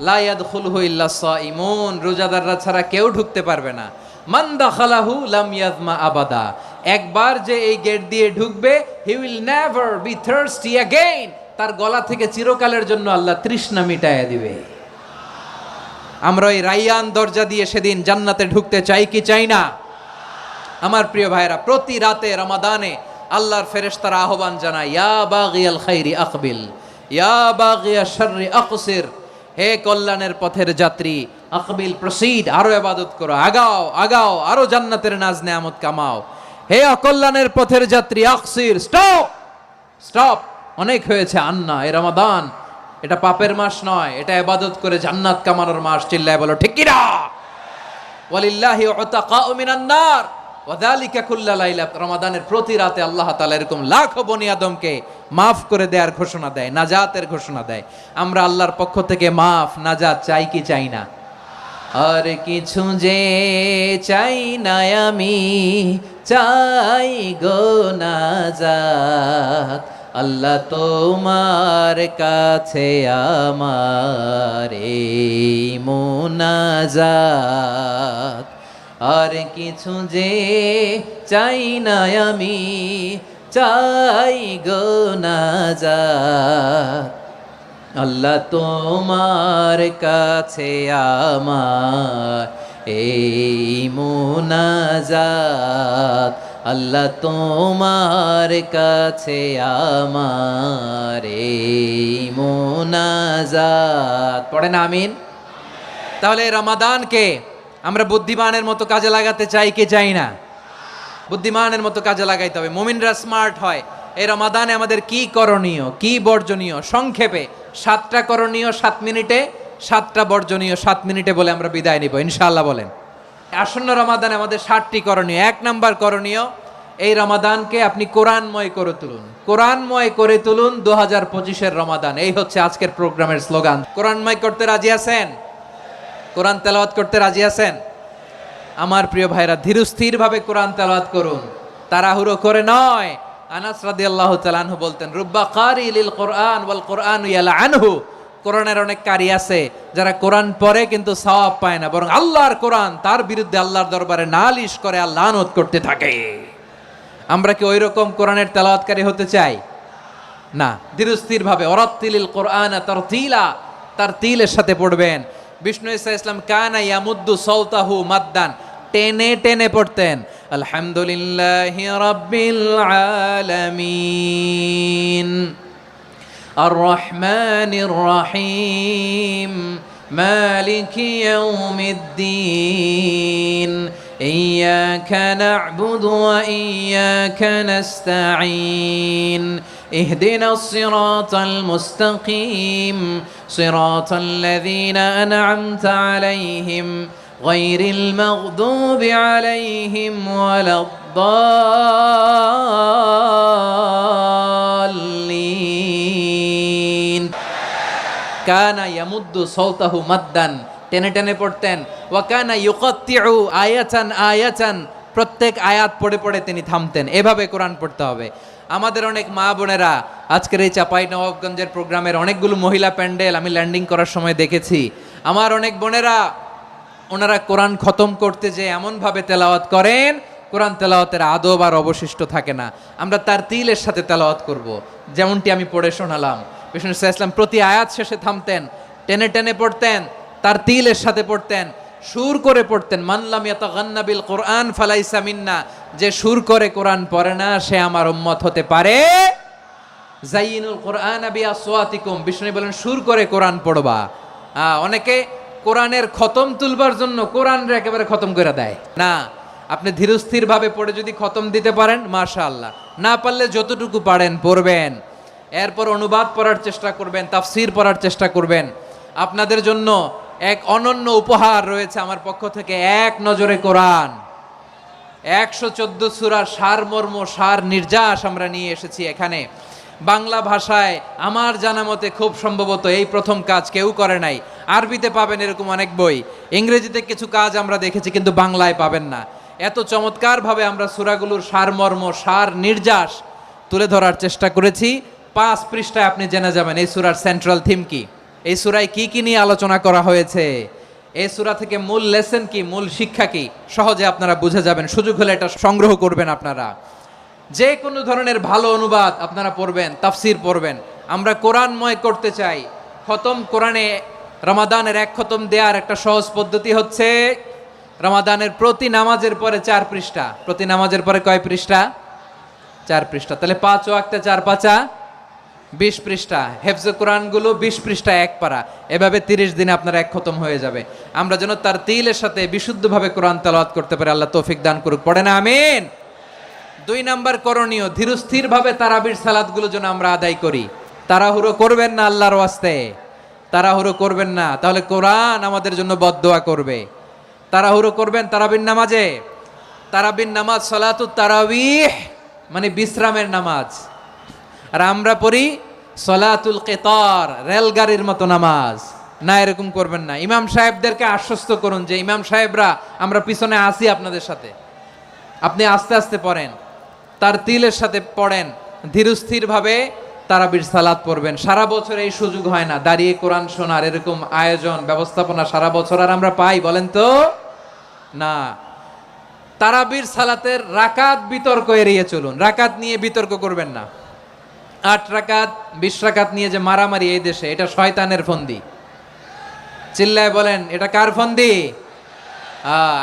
লা ইয়াদখুলুহু ইল্লা সাইমুন, রোজাদাররা ছাড়া কেউ ঢুকতে পারবে না। মান দাখালাহু লাম ইয়াজমা আবাদা, একবার যে এই গেট দিয়ে ঢুকবে, he will never be thirsty again, তার গলা থেকে চিরকালের জন্য আল্লাহ তৃষ্ণা মিটায়া দিবে। আমরা ওই রায়্যান দরজা দিয়ে সেদিন জান্নাতে ঢুকতে চাই কি চাই না? আমার প্রিয় ভাইরা, প্রতি রাতে রমাদানে আল্লাহর ফেরেশতারা আহ্বান জানায়, ইয়া বাগিয়াল খাইরি আকবিল, ইয়া বাগিয়াশ শাররি আকসির, হে কল্যাণের পথের যাত্রী, আকবিল প্রসিড, আরো ইবাদত করো, আগাও আগাও, আরো জান্নাতের নাজ নেয়ামত কামাও। হে অকল্যাণের পথের যাত্রী, আকসির, স্টপ স্টপ, অনেক হয়েছে। আন্না, এ রমাদান এটা পাপের মাস নয়, এটা ইবাদত করে জান্নাত কামানোর মাস। চিল্লায় বলো ঠিক কি না? ওয়ালিল্লাহি উতাকাউ মিনান নার ওয়াযালিকা কুল্লা লাইলা, রমাদানের প্রতি রাতে আল্লাহ তাআলা এরকম লাখো বনি আদমকে মাফ করে দেওয়ার ঘোষণা দেয়, নাজাতের ঘোষণা দেয়। আমরা আল্লাহর পক্ষ থেকে মাফ, নাজাত চাই কি চাই না? আর কিছু যে চাই না আমি, চাই গো নাজাত, আল্লাহ তোমার কাছে আমার এই মুনাজাত। আর কিছু যে চাই না আমি, চাই গো নাজাত, আল্লাহ তোমার কাছে আমার এই মুনাজাত, আল্লাহ তোমার কাছে আমার এই মুনাজাত। পড়েন আমিন। তাহলে রমাদানকে আমরা বুদ্ধিমানের মতো কাজে লাগাতে চাই কি চাই না? বুদ্ধিমানের মতো কাজে লাগাইতে হবে। মুমিনরা স্মার্ট হয়। এই রমাদানে আমাদের কি করণীয়, কি বর্জনীয়? সংক্ষেপে 7টা করণীয় 7 মিনিটে, 7টা বর্জনীয় 7 মিনিটে বলে আমরা বিদায় নিব ইনশাআল্লাহ। বলেন, আসন্ন রমাদানে আমাদের 7টি করণীয়। 1 নাম্বার করণীয়, এই রমাদানকে আপনি কোরআনময় করে তুলুন। কোরআনময় করে তুলুন 2025-এর রমাদান। এই হচ্ছে আজকের প্রোগ্রামের স্লোগান। কোরআনময় করতে রাজি আছেন? কোরআন তেলাওয়াত করতে রাজি আছেন? আমার প্রিয় ভাইরা, ধীরস্থির ভাবে কোরআন তেলাওয়াত করুন, তাড়াহুড়ো করে নয়। আনাস রাদিয়াল্লাহু তাআলা আনহু বলতেন, রুব্বা কারি লিল কোরআন ওয়াল কোরআন ইয়ালআনহু, কোরআনের অনেক কারি আছে যারা কোরআন পড়ে কিন্তু সওয়াব পায় না, বরং আল্লাহর কোরআন তার বিরুদ্ধে আল্লাহর দরবারে নালিশ করে আর লানত করতে থাকে। আমরা কি ওইরকম কোরআনের তেলাওয়াতকারী হতে চাই? না। ধীরস্থির ভাবে, ওয়ারাত্তিলিল কোরআন তারতিলা, তারতিলের সাথে পড়বেন। বিষ্ণু ঈসা ইসলাম কানা ইয়ামুদ্দু সাওতাহু মাদ্দান, টেনে টেনে পড়তেন। আলহামদুলিল্লাহি রাব্বিল আলামিন আর রহমানির রহিম মালিকি ইয়াউমিদ্দিন ইয়্যাকা না'বুদু ওয়া ইয়্যাকা নাস্তাঈন اهدنا الصراط المستقيم صراط الذين أنعمت عليهم غير المغضوب عليهم ولا الضالين كان يمد صوته مدا টেনে টেনে পড়তেন। ওয়া কানা ইউকাত্তিউ আয়াতান আয়াতান, প্রত্যেক আয়াত পড়ে পড়ে তিনি থামতেন। এভাবে কোরআন পড়তে হবে। আমাদের অনেক মা বোনেরা আজকের এই চাঁপাইনবাবগঞ্জের প্রোগ্রামের অনেকগুলো মহিলা প্যান্ডেল আমি ল্যান্ডিং করার সময় দেখেছি। আমার অনেক বোনেরা ওনারা কোরআন খতম করতে যে এমনভাবে তেলাওয়াত করেন, কোরআন তেলাওয়াতের আদব আর অবশিষ্ট থাকে না। আমরা তার তিলের সাথে তেলাওয়াত করব, যেমনটি আমি পড়ে শোনালাম। বিষ্ণু ইসলাম প্রতি আয়াত শেষে থামতেন, টেনে টেনে পড়তেন, তার তিলের সাথে পড়তেন, সুর করে পড়তেন। মানলাম ইয়াতাগান্না বিল কোরআন ফালাইসা মিন্না, যে সুর করে কোরআন পড়ে না সে আমার উম্মত হতে পারে। জাইয়িনুল কোরআন বিআসওয়াতিকুম, বিষ্ণু বলেন সুর করে কোরআন পড়বা। অনেকে কোরআনের খতম তুলবার জন্য কোরআনরে একেবারে খতম করে দেয় না। আপনি ধীরস্থির ভাবে পড়ে যদি খতম দিতে পারেন মাশাআল্লাহ, না পারলে যতটুকু পারেন পড়বেন। এরপর অনুবাদ পড়ার চেষ্টা করবেন, তাফসীর পড়ার চেষ্টা করবেন। আপনাদের জন্য এক অনন্য উপহার রয়েছে আমার পক্ষ থেকে, এক নজরে কোরআন 114 সূরার সারমর্ম সার নির্যাস আমরা নিয়ে এসেছি এখানে। বাংলা ভাষায় আমার জানা মতে খুব সম্ভবত এই প্রথম কাজ কেউ করে নাই। আরবিতে পাবেন এরকম অনেক বই, ইংরেজিতে কিছু কাজ আমরা দেখেছি, কিন্তু বাংলায় পাবেন না। এত চমৎকারভাবে আমরা সূরাগুলোর সারমর্ম সার নির্যাস তুলে ধরার চেষ্টা করেছি। 5 পৃষ্ঠায় আপনি জেনে যাবেন এই সূরার সেন্ট্রাল থিম কি, এই সূরায় কি কি নিয়ে আলোচনা করা হয়েছে, এই সূরা থেকে মূল লেসন কি, মূল শিক্ষা কি, সহজে আপনারা বুঝে যাবেন। সুযোগ হলে এটা সংগ্রহ করবেন আপনারা। যে কোনো ধরনের ভালো অনুবাদ আপনারা পড়বেন, তাফসীর পড়বেন। আমরা কোরআনময় করতে চাই। খতম কোরআনে রমাদানের 1 খতম দেওয়ার একটা সহজ পদ্ধতি হচ্ছে রমাদানের প্রতি নামাজের পরে 4 পৃষ্ঠা। প্রতি নামাজের পরে কয় পৃষ্ঠা? 4 পৃষ্ঠা। তাহলে 5 ওয়াক্তে 4 পাঁচা 20 পৃষ্ঠা। হেফজে কোরআনগুলো 20 পৃষ্ঠা 1 পারা। এভাবে 30 দিনে আপনার 1 খতম হয়ে যাবে। আমরা যেন তার তিলের সাথে বিশুদ্ধভাবে কোরআন তেলাওয়াত করতে পারি, আল্লাহ তৌফিক দান করুক। পড়ে না আমিন। 2 নাম্বার করণীয়, ধীরস্থিরভাবে তারাবির সালাতগুলো যেন আমরা আদায় করি। তাড়াহুড়ো করবেন না আল্লাহর ওয়াস্তে, তাড়াহুড়ো করবেন না, তাহলে কোরআন আমাদের জন্য বদদোয়া করবে। তাড়াহুড়ো করবেন তারাবির নামাজে। তারাবির নামাজ সালাতুত তারাবিহ মানে বিশ্রামের নামাজ। আর আমরা পড়ি সলাতুল কিতার, রেলগাড়ির মতো নামাজ। না, এরকম করবেন না। ইমাম সাহেবদেরকে আশ্বস্ত করুন যে ইমাম সাহেবরা আমরা পিছনে আসি আপনাদের সাথে, আপনি আস্তে আস্তে পড়েন, তার তিলের সাথে পড়েন, ধীরস্থিরভাবে তারাবির সালাত পড়বেন। সারা বছর এই সুযোগ হয় না দাঁড়িয়ে কোরআন শোনার, এরকম আয়োজন ব্যবস্থাপনা সারা বছর আর আমরা পাই বলেন তো না। তারাবির সালাতের রাকাত বিতর্ক এড়িয়ে চলুন, রাকাত নিয়ে বিতর্ক করবেন না। 8 রাকাত 20 রাকাত নিয়ে যে মারামারি এই দেশে, এটা শয়তানের ফন্দি। চিল্লায় বলেন এটা কার ফন্দি?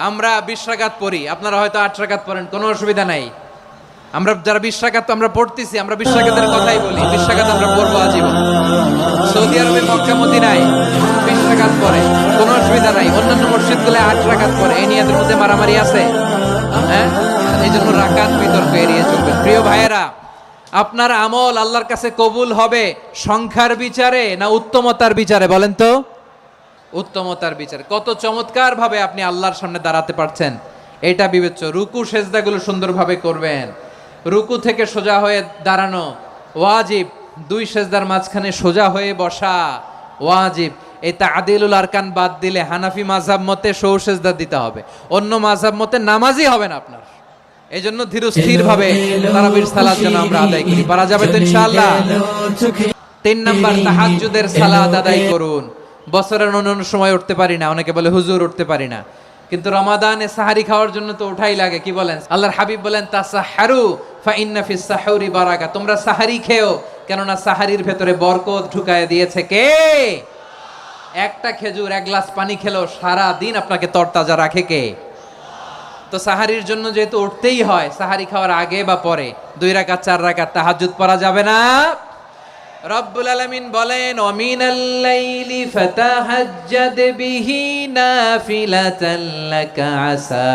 আমরা 20 রাকাত পড়ি, আপনারা হয়তো 8 রাকাত পড়েন, কোনো অসুবিধা নাই। আমরা যারা 20 রাকাত তো আমরা পড়তেছি, আমরা 20 রাকাতের কথাই বলি। 20 রাকাত আমরা পড়বো আজীবন। সৌদি আরবে মক্কা মদিনায় 20 রাকাত পড়ে, কোনো অসুবিধা নাই। অন্যান্য মসজিদগুলো 8 রাকাত পড়ে, এই নিয়াদের মধ্যে মারামারি আছে? হ্যাঁ, এই জন্য রাকাত বিতর্ক এড়িয়ে চলবেন। প্রিয় ভাইয়েরা, আপনার আমল আল্লাহর কাছে কবুল হবে সংখ্যার বিচারে না উত্তমতার বিচারে? বলেন তো। উত্তমতার বিচারে। কত চমৎকার ভাবে আপনি আল্লাহর সামনে দাঁড়াতে পারছেন এটা বিবেচ্য। রুকু সেজদাগুলো সুন্দরভাবে করবেন। রুকু থেকে সোজা হয়ে দাঁড়ানো ওয়াজিব, 2 সেজদার মাঝখানে সোজা হয়ে বসা ওয়াজিব। এই তা'দিলুল আরকান বাদ দিলে হানাফি মাযহাব মতে সৌ সেজদা দিতে হবে, অন্য মাযহাব মতে নামাজই হবে না আপনার। এই জন্য ধীরস্থির ভাবে তারাবির সালাত যেন আমরা আদায় করি। পারা যাবে তো ইনশাআল্লাহ। 3 নাম্বার, তাহাজ্জুদের সালাত আদায় করুন। বছরের অন্য সময় উঠতে পারি না, অনেকে বলে হুজুর উঠতে পারি না, কিন্তু রমাদানে সাহারি খাওয়ার জন্য তো ওঠাই লাগে। কি বলেন? আল্লাহর হাবিব বলেন তাসাহারু ফা ইন্না ফিস সাহুরি বারাকা, তোমরা সাহারি খেও, কেননা সাহারির ভেতরে বরকত ঢুকায় দিয়েছে কে? একটা খেজুর 1 গ্লাস পানি খেলেও সারা দিন আপনাকে তরতাজা রাখে কে? তো সাহারির জন্য যেহেতু উঠতেই হয়, সাহারি খাওয়ার আগে বা পরে 2 রাকাত 4 রাকাত তাহাজ্জুদ পড়া যাবে না? রব্বুল আলামিন বলেন ওয়ামিনাল লাইলি ফাতাহাজ্জাদ বিহি নাফিলাতান লাকা আসা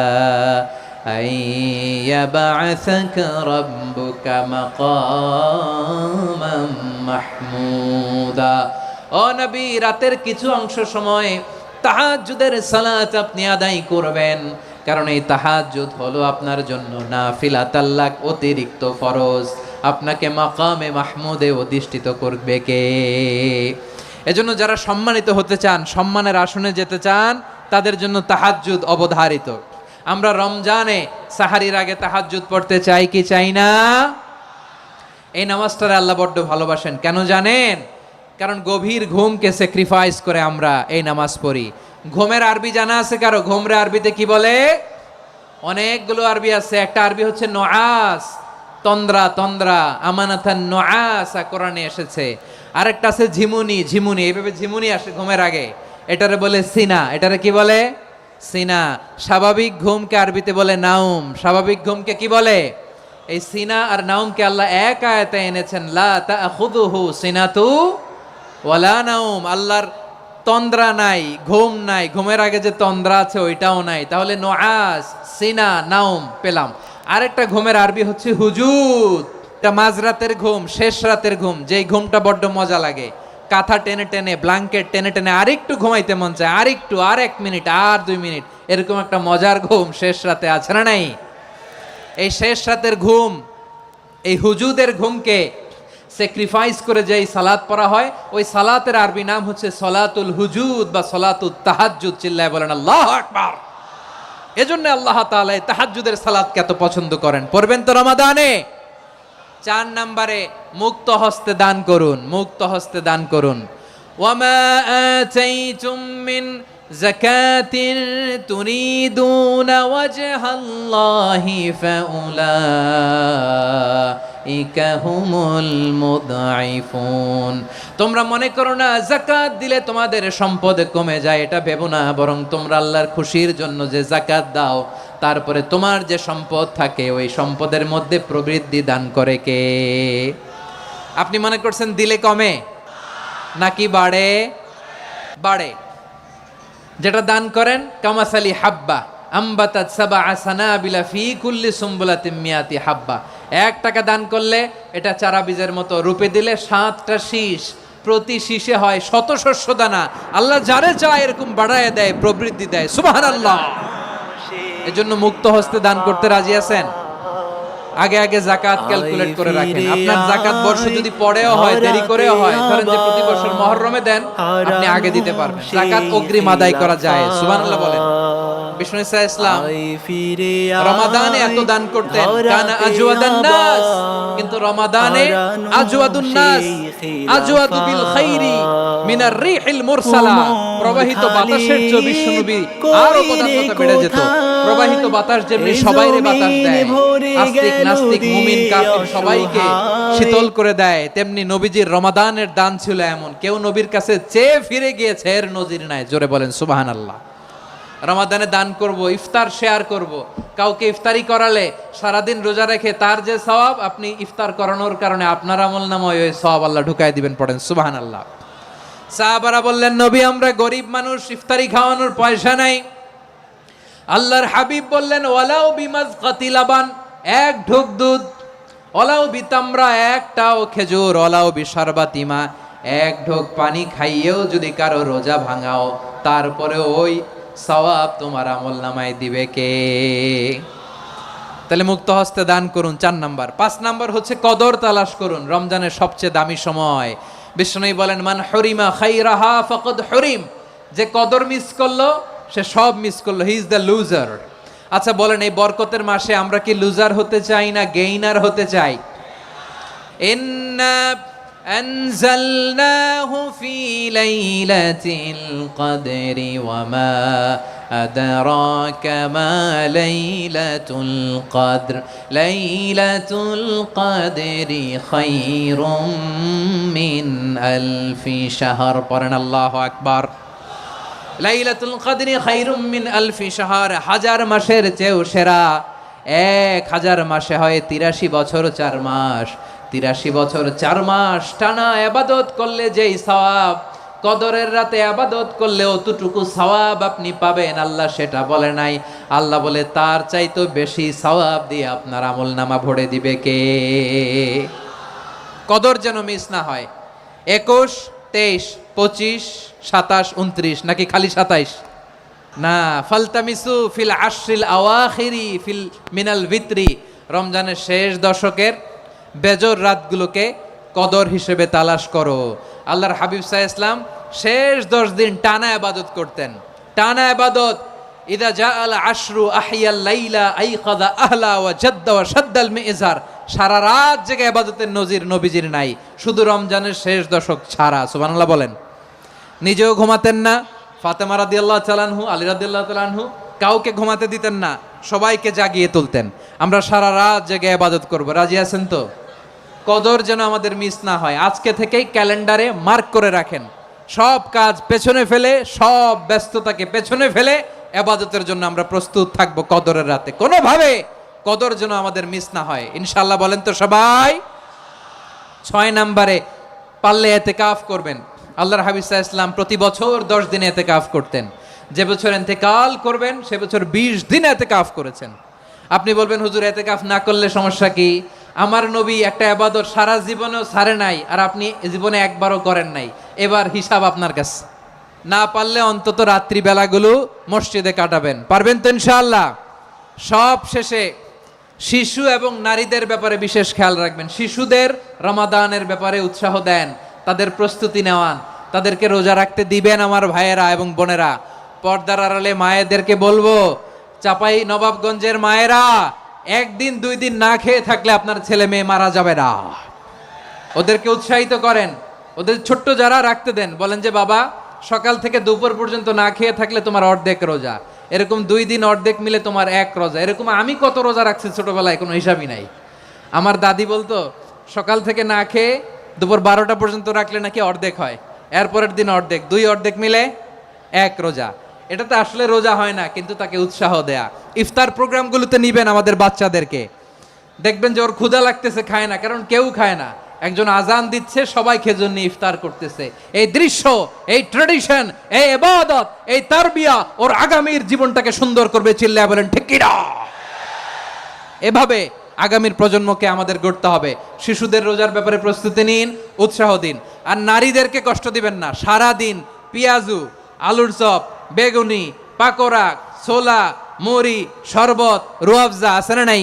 আইয়াবআসাকা রাব্বুকা মাকামান মাহমুদা। ও নবী, রাতের কিছু অংশ সময় তাহাজ্জুদের সালাত আপনি আদায় করবেন, কারণ এই তাহাজ্জুদ হলো আপনার জন্য নাফিলাতাল লাক, অতিরিক্ত ফরজ। আপনাকে মাকামে মাহমুদে অধিষ্ঠিত করবে কে? এজন্য যারা সম্মানিত হতে চান, সম্মানের আসনে যেতে চান, তাদের জন্য তাহাজ্জুদ অবধারিত। আমরা রমজানে সাহারির আগে তাহাজ্জুদ পড়তে চাই কি চাই না? এই নামাজটারে আল্লাহ বড্ড ভালোবাসেন। কেন জানেন? কারণ গভীর ঘুমকে স্যাক্রিফাইস করে আমরা এই নামাজ পড়ি। ঘুমের আরবি জানা আছে কারো? ঘুমরে আরবিতে কি বলে? অনেকগুলো আরবি আছে। একটা আরবি হচ্ছে নুআস, তন্দ্রা, তন্দ্রা, আমানাতান নুআস কোরআনে এসেছে। আরেকটা আছে ঝিমুনি, ঝিমুনি, এইভাবে ঝিমুনি আসে ঘুমের আগে, এটারে বলে সিনা। এটারে কি বলে? সিনা। স্বাভাবিক ঘুমকে আরবিতে বলে নাউম। স্বাভাবিক ঘুমকে কি বলে? এই সিনা আর নাউমকে আল্লাহ এক আয়াতে এনেছেন, লা তাখুযুহু সিনাতু ওয়ালা নাউম। আল্লাহর তন্দ্রা নাই, ঘুম নাই। ঘুমের আগে যে তন্দ্রা আছে ওইটাও নাই। তাহলে নুআস, সিনা, নাউম পেলাম। আরেকটা ঘুমের আরবি হচ্ছে হুজুদ। এটা মাঝরাতের ঘুম, শেষ রাতের ঘুম, যেই ঘুমটা বড্ড মজা লাগে। কাঁথা টেনে টেনে, ব্ল্যাঙ্কেট টেনে টেনে আরেকটু ঘুমাইতে মন চায়, আরেকটু, আর 1 মিনিট, আর 2 মিনিট, এরকম একটা মজার ঘুম শেষ রাতে আছে না নাই? এই শেষ রাতের ঘুম, এই হুজুদের ঘুমকে স্যাক্রিফাইস করে যেই সালাত পড়া হয়, ওই সালাতের আরবি নাম হচ্ছে সলাতুল হুজুদ বা সলাতুত তাহাজ্জুদ। চিল্লায় বলেন আল্লাহু আকবার। এজন্য আল্লাহ তাআলা এই তাহাজ্জুদের সালাতকে এত পছন্দ করেন। পড়বেন তো রমাদানে। 4 নম্বরে মুক্ত হস্তে দান করুন, মুক্ত হস্তে দান করুন। ওয়ামা আতাইতুম মিন যাকাতিন তুরিদুনা ওয়াজহাল্লাহি ফাউলাইকা হুমুল মুদঈফুন। তোমরা মনে করো না যাকাত দিলে তোমাদের সম্পদ কমে যায়, এটা ভেবো না। বরং তোমরা আল্লাহর খুশির জন্য যে যাকাত দাও, তারপরে তোমার যে সম্পদ থাকে ওই সম্পদের মধ্যে প্রবৃদ্ধি দান করে কে? আপনি মনে করছেন দিলে কমে নাকি বাড়ে? বাড়ে। যেটা দান করেন, কামাসালি হাব্বা আম্বাতাত সাবআ সানাবিলা ফি কুল্লি সুম্বুলাতিন মিয়াতি হাব্বা। 1 টাকা দান করলে এটা চারা বীজের মতো, রূপে দিলে 7টা শীষ, প্রতি শীষে হয় 100 শস্য দানা। আল্লাহ যারে চায় এরকম বাড়ায় দেয়, প্রবৃদ্ধি দেয়। সুবহানাল্লাহ। এজন্য মুক্ত হস্তে দান করতে রাজি আছেন? আগে আগে যাকাত ক্যালকুলেট করে রাখেন। আপনার যাকাত বর্ষ যদি পরেও হয়, দেরি করেও হয়, ধরেন যে প্রতি বছর মুহররমে দেন, আপনি আগে দিতে পারবেন। যাকাত অগ্রিম আদায় করা যায়। সুবহানাল্লাহ বলেন। বিষ্ণু ইসলাম রমাদানে এত দান করতেন, কানা আজওয়াদান নাস। কিন্তু রমাদানে আজওয়াদুন নাস আজওয়াদু বিল খাইরি মিনার রিহিল মুরসালা। প্রবাহিত বাতাসের চেয়ে বিশ্বনবী আরো পদার্থতা বেড়ে যেত। প্রবাহিত বাতাস যেমনি সবাইরে বাতাস দেয়, আস্তিক নাস্তিক মুমিন কাফির সবাইকে শীতল করে দেয়, তেমনি নবীজির রমাদানের দান ছিল এমন, কেউ নবীর কাছে চেয়ে ফিরে গিয়েছে এর নজির নাই। জোরে বলেন সুবহানাল্লাহ। রমাদানে দান করব, ইফতার শেয়ার করব। কাউকে ইফতারি করালে সারাদিন রোজা রেখে তার যে সওয়াব, আপনি ইফতার করানোর কারণে আপনার আমলনামায় ওই সওয়াব আল্লাহ ঢুকায় দিবেন। পড়েন সুবহানাল্লাহ। সাহাবারা বললেন, নবী আমরা গরিব মানুষ, ইফতারি খাওয়ানোর পয়সা নাই। আল্লাহর হাবিব বললেন, ওয়ালাউ বিমাজকাতি লাবান, 1 ঢোক দুধ, ওয়ালাউ বিতামরা, 1টাও খেজুর, ওয়ালাউ বিশারবাতিমা, 1 ঢোক পানি খাইয়েও যদি কারো রোজা ভাঙাও, তারপরে ওই সওয়াব তোমার আমলনামায় দিবে কে? তাহলে মুক্ত হস্তে দান করুন, 4 নাম্বার। 5 নাম্বার হচ্ছে কদর তালাশ করুন। রমজানের সবচেয়ে দামি সময়। বিষ্ণু বলেন, মান হরিমা খাইরাহা ফাকাদ হরিম। যে কদর মিস করলো সে সব মিস করলো, হি ইজ দ্য লুজার। আচ্ছা বলেন, এই বরকতের মাসে আমরা কি লুজার হতে চাই না গেইনার হতে চাই? ইন্না আনজালনাহু ফি লাইলাতিল কদরি ওয়া মা আদরাকা মা লাইলাতুল কদর লাইলাতুল কদরি খায়রুম মিন আলফি শাহর। পড়েন আল্লাহু আকবার। লাইলাতুল কদরি খায়রুম মিন আলফি শাহর, 1000 মাসের চেয়েও সেরা। 1000 মাসে হয় 83 বছর 4 মাস। 83 বছর 4 মাস টানা ইবাদত করলে যেই সওয়াব, কদরের রাতে ইবাদত করলে অতটুকু সওয়াব আপনি পাবেন, আল্লাহ সেটা বলে নাই। আল্লাহ বলে তার চাইতে বেশি সওয়াব দিয়ে আপনার আমলনামা ভরে দিবে কে? কদর যেন মিস না হয়। 21, 23, 25, 27, 29 নাকি খালি 27? না, ফালতামিসু ফিল আশরিল আওয়াখিরি ফিল মিনাল ভিতরি। রমজানের শেষ দশকের বেজর রাতগুলোকে কদর হিসেবে তালাশ করো। আল্লাহর হাবিব সাল্লাল্লাহু আলাইহি ওয়াসাল্লাম শেষ 10 দিন টানা ইবাদত করতেন, টানা ইবাদত। ইদা জাআল আশরু আহিয়াল লাইলা আইকাযা আহলা ওয়া জাদ্দা ওয়া শাদ্দাল মিজার। সারা রাত জেগে ইবাদতের নজির নবীজির নাই, শুধু রমজানের শেষ দশক ছাড়া। সুবহানাল্লাহ বলেন। নিজেও ঘুমাতেন না, ফাতেমা রাদিয়াল্লাহু তাআলা আনহু, আলী রাদিয়াল্লাহু তাআলা আনহু কাউকে ঘুমাতে দিতেন না, সবাইকে জাগিয়ে তুলতেন। আমরা সারা রাত জেগে ইবাদত করব, রাজি আছেন তো? কদর যেন আমাদের মিস না হয়, আজকে থেকেই ক্যালেন্ডারে মার্ক করে রাখেন। সব কাজ পেছনে ফেলে, সব ব্যস্ততাকে পেছনে ফেলে ইবাদতের জন্য আমরা প্রস্তুত থাকব কদরের রাতে। কোনোভাবে কদর যেন আমাদের মিস না হয়, ইনশাআল্লাহ বলেন তো সবাই। 6 নম্বরে পারলে ইতিকাফ করবেন। আল্লাহর হাবিব সাল্লাল্লাহু আলাইহি ওয়াসাল্লাম প্রতি বছর 10 দিন ইতিকাফ করতেন। যে বছর ইন্তেকাল করবেন সে বছর 20 দিন ইতিকাফ করেছেন। আপনি বলবেন হুজুর ইতিকাফ না করলে সমস্যা কি? আমার নবী একটা ইবাদত সারা জীবনেও ছাড়ে নাই, আর আপনি জীবনে একবারও করেন নাই। এবার হিসাব আপনার কাছে। না পারলে অন্তত রাত্রি বেলাগুলো মসজিদে কাটাবেন, পারবেন তো ইনশাআল্লাহ? সব শেষে শিশু এবং নারীদের ব্যাপারে বিশেষ খেয়াল রাখবেন। শিশুদের রমাদানের ব্যাপারে উৎসাহ দেন, তাদের প্রস্তুতি নেওয়ান, তাদেরকে রোজা রাখতে দিবেন। আমার ভাইয়েরা এবং বোনেরা, পর্দার আড়ালে মায়েদেরকে বলবো, চাপাই নবাবগঞ্জের মায়েরা, 1 দিন 2 দিন না খেয়ে থাকলে আপনার ছেলে মেয়ে মারা যাবে না। ওদেরকে উৎসাহিত করেন, ওদের ছোট্ট যারা রাখতে দেন, বলেন যে বাবা সকাল থেকে দুপুর পর্যন্ত না খেয়ে থাকলে তোমার অর্ধেক রোজা, এরকম 2 দিন অর্ধেক মিলে তোমার 1 রোজা। এরকম আমি কত রোজা রাখছি ছোটবেলায় কোনো হিসাবই নাই। আমার দাদি বলতো সকাল থেকে না খেয়ে দুপুর 12টা পর্যন্ত রাখলে নাকি অর্ধেক হয়, এরপরের দিন অর্ধেক, 2 অর্ধেক মিলে 1 রোজা। এটা তো আসলে রোজা হয় না, কিন্তু তাকে উৎসাহ দেয়া। ইফতার প্রোগ্রামগুলোতে নিবেন আমাদের বাচ্চাদেরকে, দেখবেন যে ওর ক্ষুধা লাগতেছে, খায় না, কারণ কেউ খায় না। একজন আজান দিচ্ছে, সবাই খেজুর নিয়ে ইফতার করতেছে। এই দৃশ্য, এই ট্র্যাডিশন, এই ইবাদত, এই তারবিয়া ওর আগামীর জীবনটাকে সুন্দর করবে। চিল্লায়া বলেন ঠিক কি না? এভাবে আগামীর প্রজন্মকে আমাদের গড়তে হবে। শিশুদের রোজার ব্যাপারে প্রস্তুতি নিন, উৎসাহ দিন। আর নারীদেরকে কষ্ট দিবেন না। সারা দিন পেঁয়াজু, আলুর চপ, বেগুনি, পাকোড়া, ছোলা, মুড়ি, শরবত, রুয়াবজা আছে না নাই?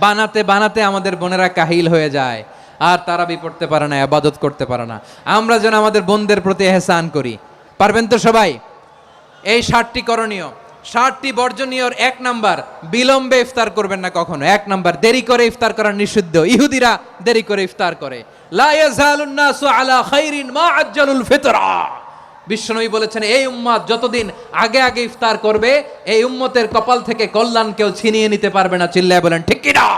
বানাতে বানাতে আমাদের বোনেরা কাহিল হয়ে যায়, আর তারাবি পড়তে পারে না, ইবাদত করতে পারে না। আমরা যেন আমাদের বোনদের প্রতি ইহসান করি, পারবেন তো সবাই? এই 7টি করণীয়, 7টি বর্জনীয়। 1 নাম্বার, বিলম্বে ইফতার করবেন না কখনো। 1 নাম্বার, দেরি করে ইফতার করা নিষিদ্ধ। ইহুদিরা দেরি করে ইফতার করে। লা ইয়াজালুন নাসু আলা খাইরিন মা আজ্জালুল ফিতরা। বিশ্বনবী বলেছেন, এই উম্মত যতদিন আগে আগে ইফতার করবে, এই উম্মতের কপাল থেকে কল্যাণ কেউ ছিনিয়ে নিতে পারবে না। চিল্লায় বলেন ঠিক কি না?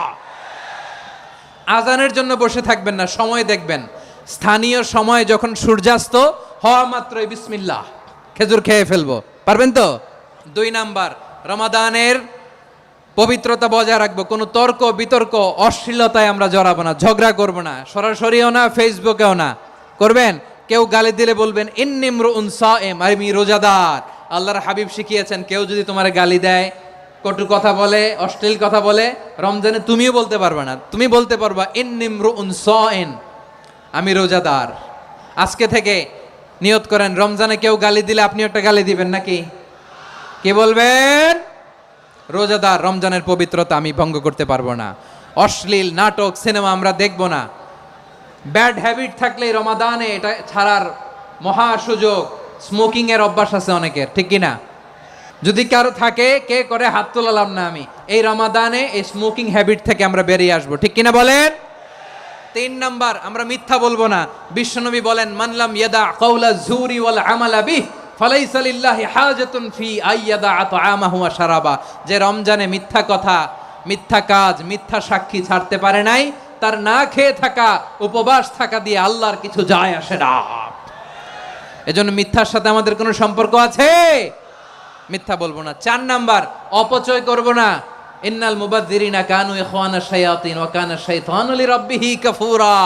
আজানের জন্য বসে থাকবেন না, সময় দেখবেন। স্থানীয় সময় যখন সূর্যাস্ত হওয়া মাত্রই বিসমিল্লাহ, খেজুর খেয়ে ফেলবো, পারবেন তো? 2 নাম্বার, রমাদানের পবিত্রতা বজায় রাখবো। কোনো তর্ক বিতর্ক অশ্লীলতায় আমরা জড়াবো না, ঝগড়া করবো না, সরাসরিও না, ফেসবুকেও না। করবেন? কেউ গালি দিলে বলবেন ইন্নিমরুন সায়েম, আমি রোজাদার। আল্লাহর হাবিব শিখিয়েছেন, কেউ যদি তোমার গালি দেয়, কটু কথা বলে, অশ্লীল কথা বলে, রমজানে তুমিও বলতে পারবে না। তুমি বলতে পারবা ইন্নিমরুন সায়েম, আমি রোজাদার। আজকে থেকে নিয়ত করেন, রমজানে কেউ গালি দিলে আপনি একটা গালি দিবেন নাকি? কি বলবেন? রোজাদার, রমজানের পবিত্রতা আমি ভঙ্গ করতে পারবো না। অশ্লীল নাটক, সিনেমা আমরা দেখবো না। ব্যাড হ্যাবিট থাকলে রমাদানে এটা ছাড়ার মহা সুযোগ। স্মোকিং এর অভ্যাস আছে অনেকের, ঠিক কি না? যদি কারো থাকে, কে করে হাত তোলালাম না আমি। এই রমাদানে এই স্মোকিং হ্যাবিট থেকে আমরা বেরিয়ে আসবো, ঠিক কিনা বলেন? 3 নাম্বার, আমরা মিথ্যা বলবো না। বিশ্বনবী বলেন, মানলাম ইয়াদা কাওলা যুরি ওয়াল আমালা বিহ ফালাইসা লিল্লাহি হাজাতুন ফি আইয়াদা আতআমাহু ওয়া শারাবা। যে রমজানে মিথ্যা কথা, মিথ্যা কাজ, মিথ্যা সাক্ষী ছাড়তে পারে নাই, তার না খেয়ে থাকা, উপবাস থাকা দিয়ে আল্লাহর কিছু যায় আসে না। এজন্য মিথ্যার সাথে আমাদের কোনো সম্পর্ক আছে? মিথ্যা বলবো না। 4 নাম্বার, অপচয় করব না। ইন্নাল মুবাযযিরিনা কানু ইখওয়ানাশ শায়াতিন ওয়া কানা শাইতানু লিরাব্বিহি কাফুরা।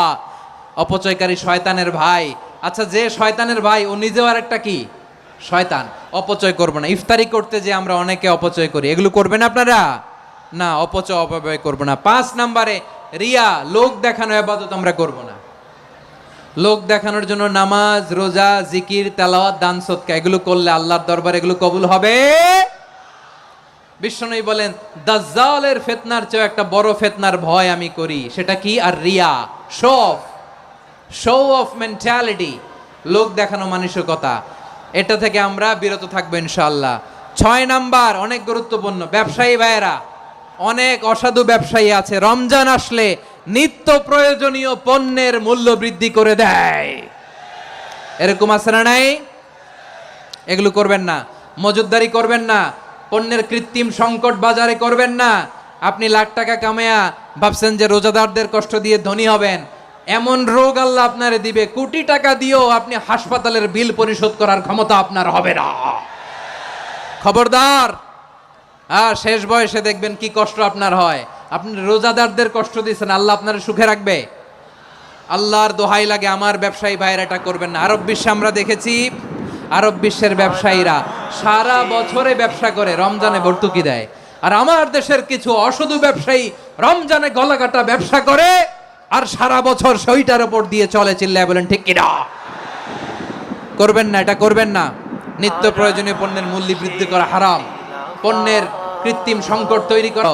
অপচয়কারী শয়তানের ভাই। আচ্ছা, যে শয়তানের ভাই ও নিজেও আরেকটা কি? শয়তান। অপচয় করব না। ইফতারি করতে যে আমরা অনেকে অপচয় করি, এগুলো করবেন আপনারা না। অপচয় অপব্যয় করব না। 5 নাম্বারে, রিয়া, লোক দেখানো ইবাদত আমরা করব না। লোক দেখানোর জন্য নামাজ, রোজা, জিকির, তেলাওয়াত, দান সদকা এগুলো করলে আল্লাহর দরবারে এগুলো কবুল হবে। বিশ্বনবী বলেন, দাজ্জালের ফিতনার চেয়ে একটা বড় ফিতনার ভয় আমি করি, সেটা কি? আর রিয়া, show off. Show off mentality, লোক দেখানো মানসিকতা, এটা থেকে আমরা বিরত থাকবো ইনশাআল্লাহ। 6 নাম্বার অনেক গুরুত্বপূর্ণ, ব্যবসায়ী ভাইয়েরা, অনেক অসাধু ব্যবসায়ী আছে রমজান আসলে নিত্য প্রয়োজনীয় পণ্যের মূল্য বৃদ্ধি করে দেয়। এরকম আছে না নাই? এগুলো করবেন না, মজুদদারি করবেন না, পণ্যের কৃত্রিম সংকট বাজারে করবেন না। আপনি লাখ টাকা কামায়া ভাবছেন যে রোজাদারদের কষ্ট দিয়ে ধনী হবেন, এমন রোগ আল্লাহ আপনারে দিবে, কোটি টাকা দিয়েও আপনি হাসপাতালের বিল পরিশোধ করার ক্ষমতা আপনার হবে না। খবরদার। শেষ বয়সে দেখবেন কি কষ্ট আপনার হয়। আপনি রোজাদারদের কষ্ট দিচ্ছেন, আল্লাহ আপনার সুখে রাখবে? আল্লাহর দোহাই লাগে আমার ব্যবসায়ী ভাইয়েরা এটা করবেন না। আরব বিশ্বে আমরা দেখেছি, আরব বিশ্বের ব্যবসায়ীরা সারা বছরে ব্যবসা করে, রমজানে ভর্তুকি দেয়। আর আমার দেশের কিছু অসাধু ব্যবসায়ী রমজানে গলাকাটা ব্যবসা করে আর সারা বছর সইটার উপর দিয়ে চলে। চিল্লায় বলেন ঠিক কিনা? করবেন না, এটা করবেন না। নিত্য প্রয়োজনীয় পণ্যের মূল্য বৃদ্ধি করা হারাম, পণ্যের কৃত্রিম সংকট তৈরি করা